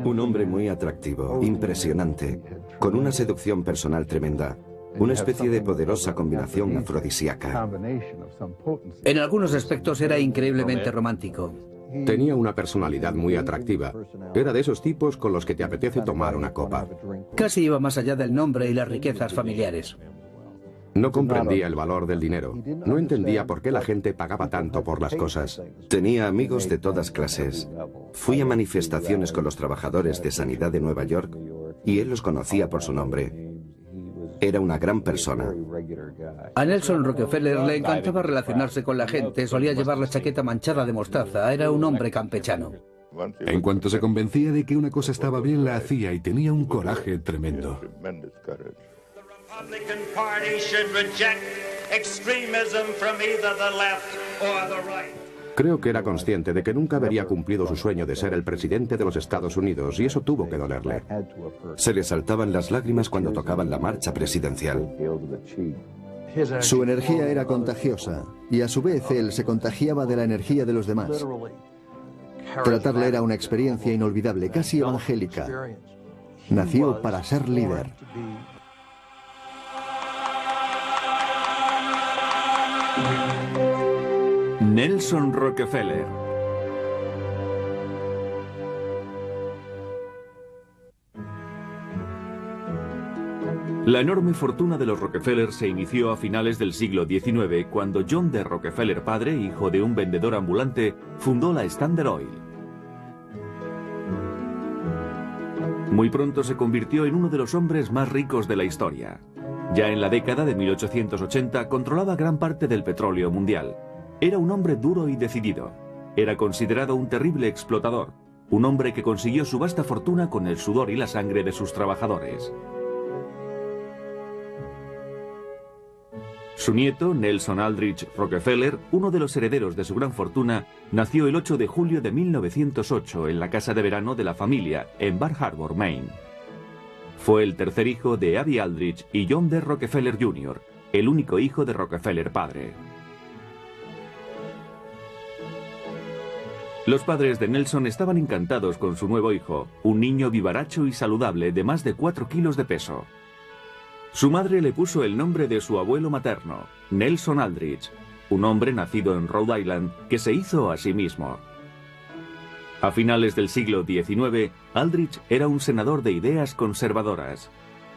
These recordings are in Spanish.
Un hombre muy atractivo, impresionante, con una seducción personal tremenda, una especie de poderosa combinación afrodisíaca. En algunos aspectos era increíblemente romántico. Tenía una personalidad muy atractiva. Era de esos tipos con los que te apetece tomar una copa. Casi iba más allá del nombre y las riquezas familiares. No comprendía el valor del dinero. No entendía por qué la gente pagaba tanto por las cosas. Tenía amigos de todas clases. Fui a manifestaciones con los trabajadores de sanidad de Nueva York y él los conocía por su nombre. Era una gran persona. A Nelson Rockefeller le encantaba relacionarse con la gente, solía llevar la chaqueta manchada de mostaza, era un hombre campechano. En cuanto se convencía de que una cosa estaba bien, la hacía y tenía un coraje tremendo. Creo que era consciente de que nunca habría cumplido su sueño de ser el presidente de los Estados Unidos y eso tuvo que dolerle. Se le saltaban las lágrimas cuando tocaban la marcha presidencial. Su energía era contagiosa y a su vez él se contagiaba de la energía de los demás. Tratarle era una experiencia inolvidable, casi evangélica. Nació para ser líder. Nelson Rockefeller. La enorme fortuna de los Rockefeller se inició a finales del siglo XIX, cuando John D. Rockefeller padre, hijo de un vendedor ambulante, fundó la Standard Oil. Muy pronto se convirtió en uno de los hombres más ricos de la historia. Ya en la década de 1880 controlaba gran parte del petróleo mundial. Era un hombre duro y decidido. Era considerado un terrible explotador, un hombre que consiguió su vasta fortuna con el sudor y la sangre de sus trabajadores. Su nieto, Nelson Aldrich Rockefeller, uno de los herederos de su gran fortuna, nació el 8 de julio de 1908 en la casa de verano de la familia en Bar Harbor, Maine. Fue el tercer hijo de Abby Aldrich y John D. Rockefeller Jr., el único hijo de Rockefeller padre. Los padres de Nelson estaban encantados con su nuevo hijo, un niño vivaracho y saludable de más de 4 kilos de peso. Su madre le puso el nombre de su abuelo materno, Nelson Aldrich, un hombre nacido en Rhode Island que se hizo a sí mismo. A finales del siglo XIX, Aldrich era un senador de ideas conservadoras.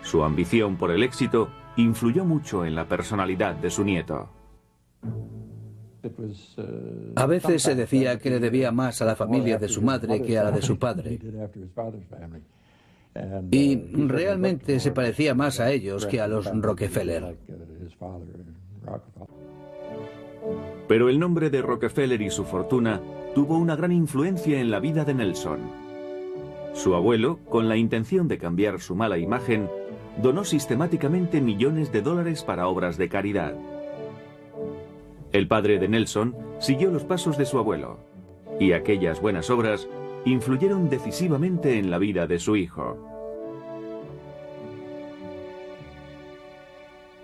Su ambición por el éxito influyó mucho en la personalidad de su nieto. A veces se decía que le debía más a la familia de su madre que a la de su padre. Y realmente se parecía más a ellos que a los Rockefeller. Pero el nombre de Rockefeller y su fortuna tuvo una gran influencia en la vida de Nelson. Su abuelo, con la intención de cambiar su mala imagen, donó sistemáticamente millones de dólares para obras de caridad. El padre de Nelson siguió los pasos de su abuelo, y aquellas buenas obras influyeron decisivamente en la vida de su hijo.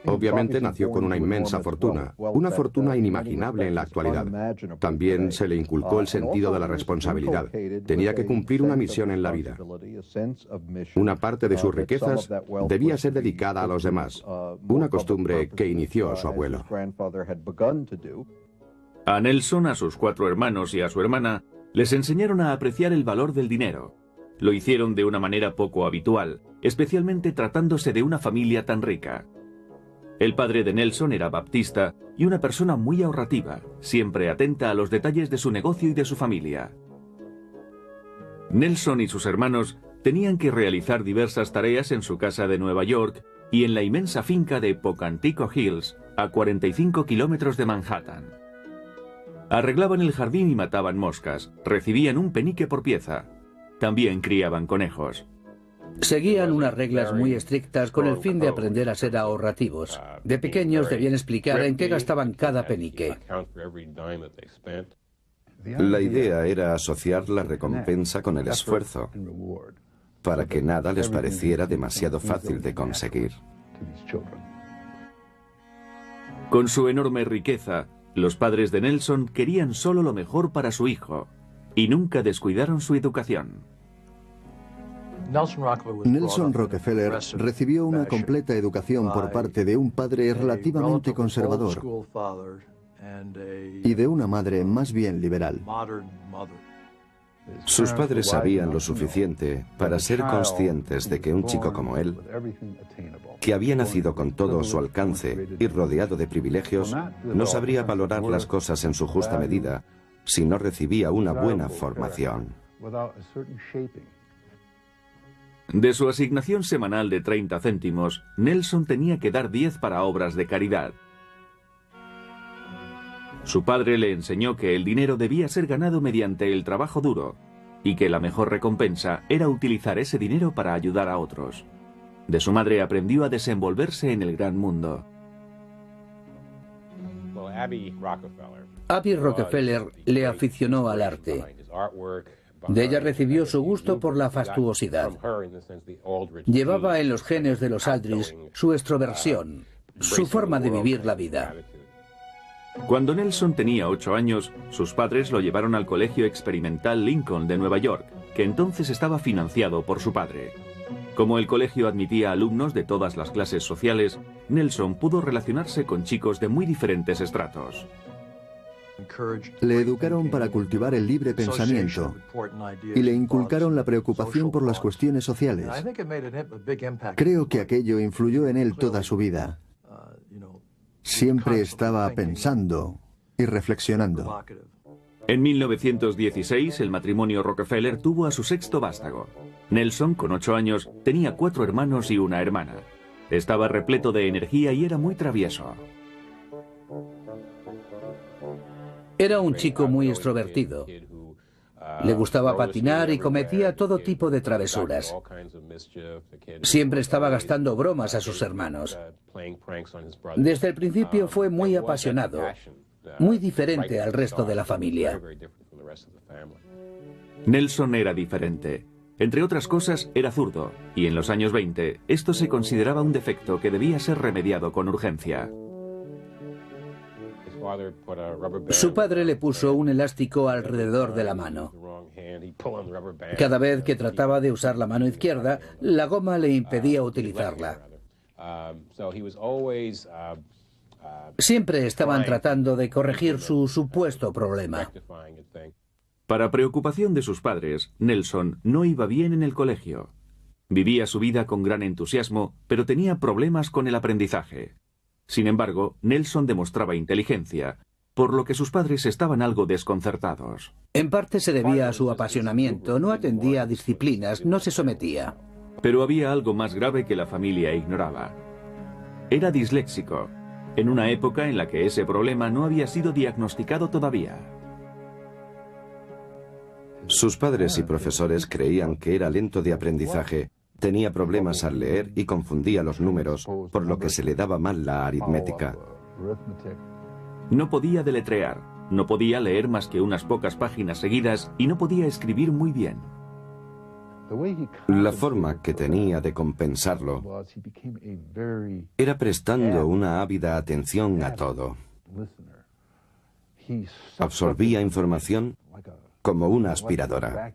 Obviamente nació con una inmensa fortuna, una fortuna inimaginable en la actualidad. También se le inculcó el sentido de la responsabilidad. Tenía que cumplir una misión en la vida. Una parte de sus riquezas debía ser dedicada a los demás, una costumbre que inició su abuelo. A Nelson, a sus 4 hermanos y a su hermana les enseñaron a apreciar el valor del dinero. Lo hicieron de una manera poco habitual, especialmente tratándose de una familia tan rica. El padre de Nelson era baptista y una persona muy ahorrativa, siempre atenta a los detalles de su negocio y de su familia. Nelson y sus hermanos tenían que realizar diversas tareas en su casa de Nueva York y en la inmensa finca de Pocantico Hills, a 45 kilómetros de Manhattan. Arreglaban el jardín y mataban moscas, recibían un penique por pieza. También criaban conejos. Seguían unas reglas muy estrictas con el fin de aprender a ser ahorrativos. De pequeños debían explicar en qué gastaban cada penique. La idea era asociar la recompensa con el esfuerzo, para que nada les pareciera demasiado fácil de conseguir. Con su enorme riqueza, los padres de Nelson querían solo lo mejor para su hijo, y nunca descuidaron su educación. Nelson Rockefeller recibió una completa educación por parte de un padre relativamente conservador y de una madre más bien liberal. Sus padres sabían lo suficiente para ser conscientes de que un chico como él, que había nacido con todo a su alcance y rodeado de privilegios, no sabría valorar las cosas en su justa medida si no recibía una buena formación. De su asignación semanal de 30 céntimos, Nelson tenía que dar 10 para obras de caridad. Su padre le enseñó que el dinero debía ser ganado mediante el trabajo duro y que la mejor recompensa era utilizar ese dinero para ayudar a otros. De su madre aprendió a desenvolverse en el gran mundo. Abby Rockefeller le aficionó al arte. De ella recibió su gusto por la fastuosidad. Llevaba en los genes de los Aldrich su extroversión, su forma de vivir la vida. Cuando Nelson tenía 8 años, sus padres lo llevaron al Colegio Experimental Lincoln de Nueva York, que entonces estaba financiado por su padre. Como el colegio admitía alumnos de todas las clases sociales, Nelson pudo relacionarse con chicos de muy diferentes estratos. Le educaron para cultivar el libre pensamiento y le inculcaron la preocupación por las cuestiones sociales. Creo que aquello influyó en él toda su vida. Siempre estaba pensando y reflexionando. En 1916, el matrimonio Rockefeller tuvo a su 6º vástago. Nelson, con 8 años, tenía 4 hermanos y una hermana. Estaba repleto de energía y era muy travieso. Era un chico muy extrovertido. Le gustaba patinar y cometía todo tipo de travesuras. Siempre estaba gastando bromas a sus hermanos. Desde el principio fue muy apasionado, muy diferente al resto de la familia. Nelson era diferente. Entre otras cosas, era zurdo, y en los años 20 esto se consideraba un defecto que debía ser remediado con urgencia. Su padre le puso un elástico alrededor de la mano. Cada vez que trataba de usar la mano izquierda, la goma le impedía utilizarla. Siempre estaban tratando de corregir su supuesto problema. Para preocupación de sus padres, Nelson no iba bien en el colegio. Vivía su vida con gran entusiasmo, pero tenía problemas con el aprendizaje. Sin embargo, Nelson demostraba inteligencia, por lo que sus padres estaban algo desconcertados. En parte se debía a su apasionamiento, no atendía a disciplinas, no se sometía. Pero había algo más grave que la familia ignoraba. Era disléxico, en una época en la que ese problema no había sido diagnosticado todavía. Sus padres y profesores creían que era lento de aprendizaje, tenía problemas al leer y confundía los números, por lo que se le daba mal la aritmética. No podía deletrear, no podía leer más que unas pocas páginas seguidas y no podía escribir muy bien. La forma que tenía de compensarlo era prestando una ávida atención a todo. Absorbía información como una aspiradora.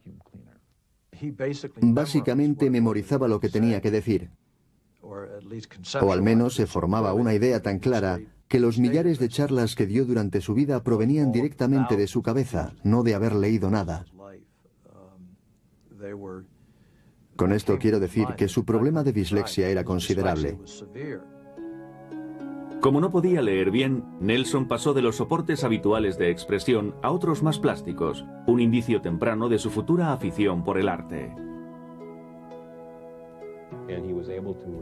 Básicamente memorizaba lo que tenía que decir, o al menos se formaba una idea tan clara que los millares de charlas que dio durante su vida provenían directamente de su cabeza, no de haber leído nada. Con esto quiero decir que su problema de dislexia era considerable. Como no podía leer bien, Nelson pasó de los soportes habituales de expresión a otros más plásticos, un indicio temprano de su futura afición por el arte.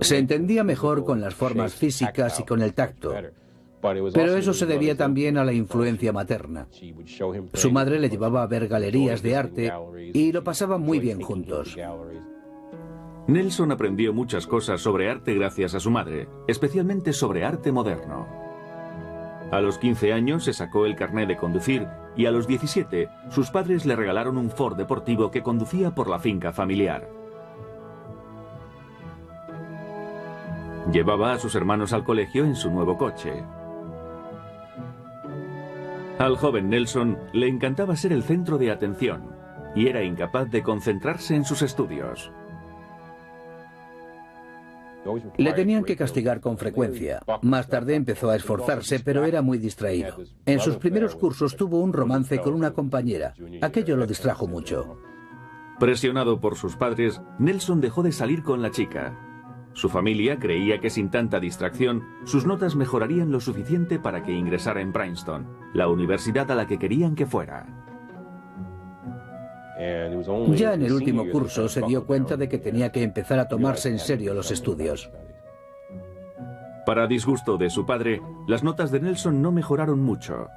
Se entendía mejor con las formas físicas y con el tacto, pero eso se debía también a la influencia materna. Su madre le llevaba a ver galerías de arte y lo pasaban muy bien juntos. Nelson aprendió muchas cosas sobre arte gracias a su madre, especialmente sobre arte moderno. A los 15 años se sacó el carné de conducir y a los 17 sus padres le regalaron un Ford deportivo que conducía por la finca familiar. Llevaba a sus hermanos al colegio en su nuevo coche. Al joven Nelson le encantaba ser el centro de atención y era incapaz de concentrarse en sus estudios. Le tenían que castigar con frecuencia. Más tarde empezó a esforzarse, pero era muy distraído. En sus primeros cursos tuvo un romance con una compañera. Aquello lo distrajo mucho. Presionado por sus padres, Nelson dejó de salir con la chica. Su familia creía que sin tanta distracción, sus notas mejorarían lo suficiente para que ingresara en Princeton, la universidad a la que querían que fuera. Ya en el último curso se dio cuenta de que tenía que empezar a tomarse en serio los estudios. Para disgusto de su padre, las notas de Nelson no mejoraron mucho.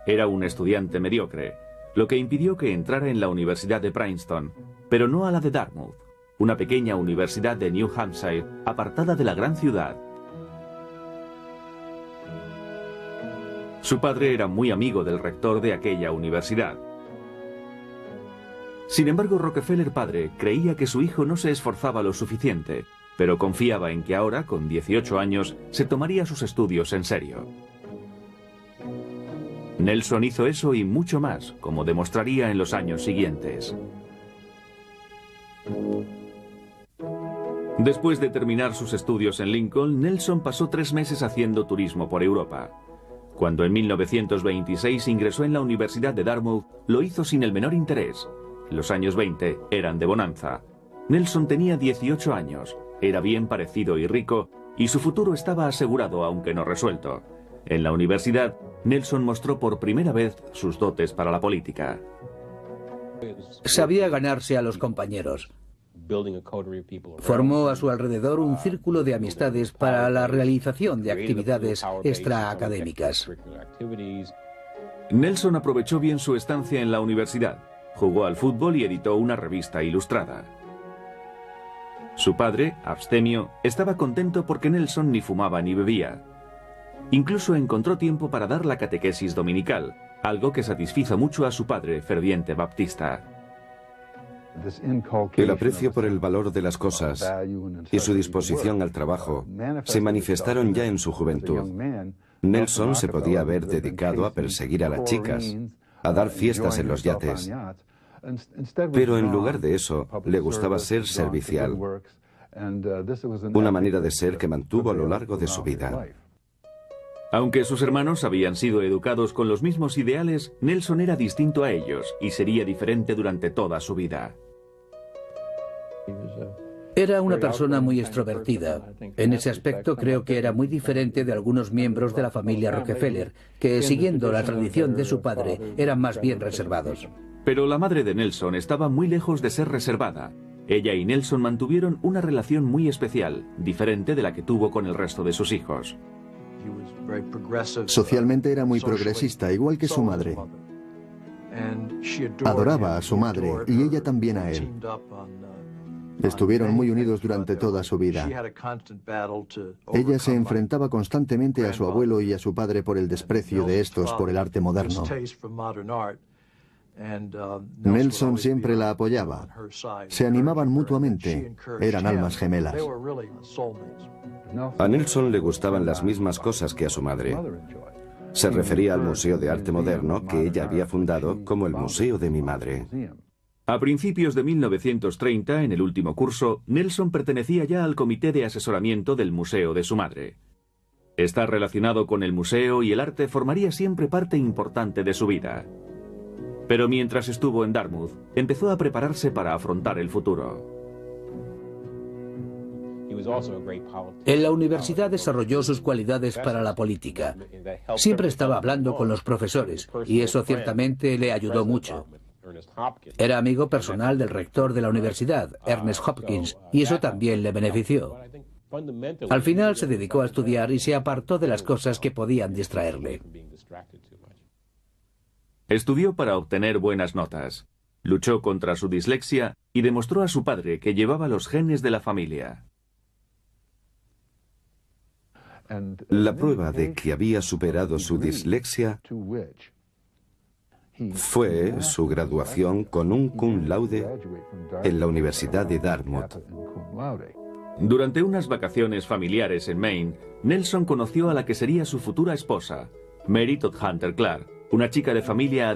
Era un estudiante mediocre, lo que impidió que entrara en la Universidad de Princeton, pero no a la de Dartmouth, una pequeña universidad de New Hampshire, apartada de la gran ciudad. Su padre era muy amigo del rector de aquella universidad. Sin embargo, Rockefeller padre creía que su hijo no se esforzaba lo suficiente, pero confiaba en que ahora, con 18 años, se tomaría sus estudios en serio. Nelson hizo eso y mucho más, como demostraría en los años siguientes. Después de terminar sus estudios en Lincoln, Nelson pasó 3 meses haciendo turismo por Europa. Cuando en 1926 ingresó en la Universidad de Dartmouth, lo hizo sin el menor interés. Los años 20 eran de bonanza. Nelson tenía 18 años, era bien parecido y rico, y su futuro estaba asegurado aunque no resuelto. En la universidad, Nelson mostró por primera vez sus dotes para la política. Sabía ganarse a los compañeros. Formó a su alrededor un círculo de amistades para la realización de actividades extraacadémicas. Nelson aprovechó bien su estancia en la universidad. Jugó al fútbol y editó una revista ilustrada. Su padre, abstemio, estaba contento porque Nelson ni fumaba ni bebía. Incluso encontró tiempo para dar la catequesis dominical, algo que satisfizo mucho a su padre, ferviente baptista. El aprecio por el valor de las cosas y su disposición al trabajo se manifestaron ya en su juventud. Nelson se podía haber dedicado a perseguir a las chicas, a dar fiestas en los yates. Pero en lugar de eso, le gustaba ser servicial. Una manera de ser que mantuvo a lo largo de su vida. Aunque sus hermanos habían sido educados con los mismos ideales, Nelson era distinto a ellos y sería diferente durante toda su vida. Era una persona muy extrovertida. En ese aspecto creo que era muy diferente de algunos miembros de la familia Rockefeller, que siguiendo la tradición de su padre eran más bien reservados. Pero la madre de Nelson estaba muy lejos de ser reservada. Ella y Nelson mantuvieron una relación muy especial, diferente de la que tuvo con el resto de sus hijos. Socialmente era muy progresista, igual que su madre. Adoraba a su madre y ella también a él. Estuvieron muy unidos durante toda su vida. Ella se enfrentaba constantemente a su abuelo y a su padre por el desprecio de estos por el arte moderno. Nelson siempre la apoyaba. Se animaban mutuamente. Eran almas gemelas. A Nelson le gustaban las mismas cosas que a su madre. Se refería al Museo de Arte Moderno que ella había fundado como el Museo de mi madre. A principios de 1930, en el último curso, Nelson pertenecía ya al comité de asesoramiento del museo de su madre. Estar relacionado con el museo y el arte formaría siempre parte importante de su vida. Pero mientras estuvo en Dartmouth, empezó a prepararse para afrontar el futuro. En la universidad desarrolló sus cualidades para la política. Siempre estaba hablando con los profesores y eso ciertamente le ayudó mucho. Era amigo personal del rector de la universidad, Ernest Hopkins, y eso también le benefició. Al final se dedicó a estudiar y se apartó de las cosas que podían distraerle. Estudió para obtener buenas notas. Luchó contra su dislexia y demostró a su padre que llevaba los genes de la familia. La prueba de que había superado su dislexia fue su graduación con un cum laude en la Universidad de Dartmouth. Durante unas vacaciones familiares en Maine, Nelson conoció a la que sería su futura esposa, Mary Todd Hunter Clark, una chica de familia